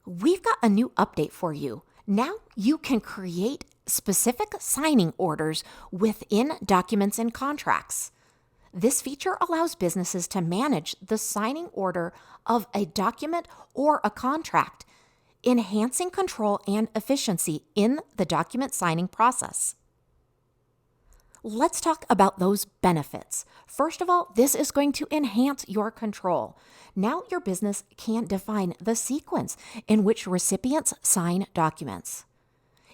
We've got a new update for you. Now you can create specific signing orders within documents and contracts. This feature allows businesses to manage the signing order of a document or a contract, enhancing control and efficiency in the document signing process. Let's talk about those benefits. First of all, this is going to enhance your control. Now your business can define the sequence in which recipients sign documents.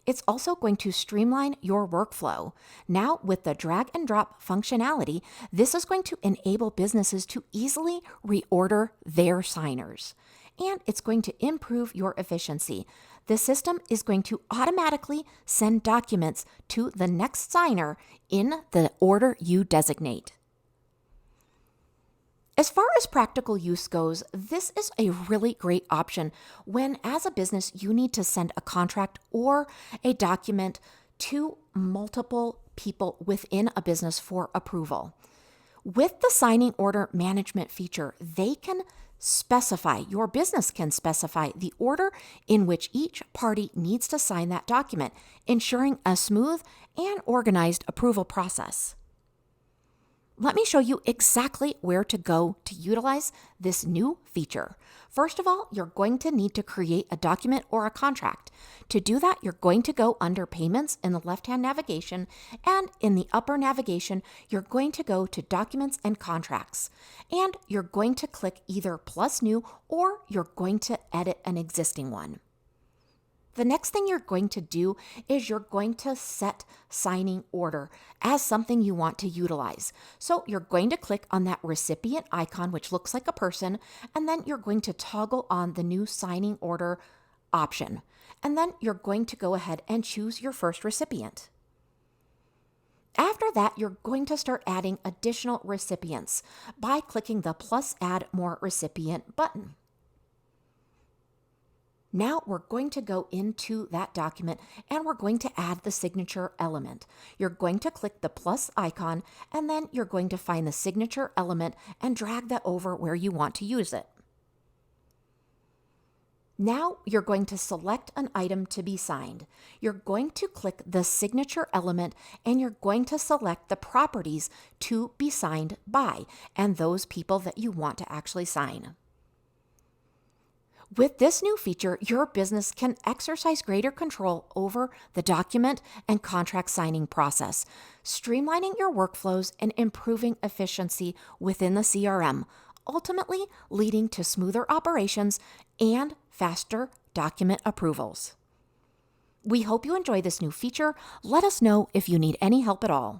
It's also going to streamline your workflow. Now, with the drag and drop functionality, this is going to enable businesses to easily reorder their signers. And it's going to improve your efficiency. The system is going to automatically send documents to the next signer in the order you designate. As far as practical use goes, this is a really great option when, as a business, you need to send a contract or a document to multiple people within a business for approval. With the signing order management feature, your business can specify the order in which each party needs to sign that document, ensuring a smooth and organized approval process. Let me show you exactly where to go to utilize this new feature. First of all, you're going to need to create a document or a contract. To do that, you're going to go under Payments in the left-hand navigation, and in the upper navigation, you're going to go to Documents and Contracts. And you're going to click either Plus New, or you're going to edit an existing one. The next thing you're going to do is you're going to set signing order as something you want to utilize. So you're going to click on that recipient icon, which looks like a person, and then you're going to toggle on the new signing order option. And then you're going to go ahead and choose your first recipient. After that, you're going to start adding additional recipients by clicking the plus Add More Recipient button. Now we're going to go into that document and we're going to add the signature element. You're going to click the plus icon and then you're going to find the signature element and drag that over where you want to use it. Now you're going to select an item to be signed. You're going to click the signature element and you're going to select the properties to be signed by and those people that you want to actually sign. With this new feature, your business can exercise greater control over the document and contract signing process, streamlining your workflows and improving efficiency within the CRM, ultimately leading to smoother operations and faster document approvals. We hope you enjoy this new feature. Let us know if you need any help at all.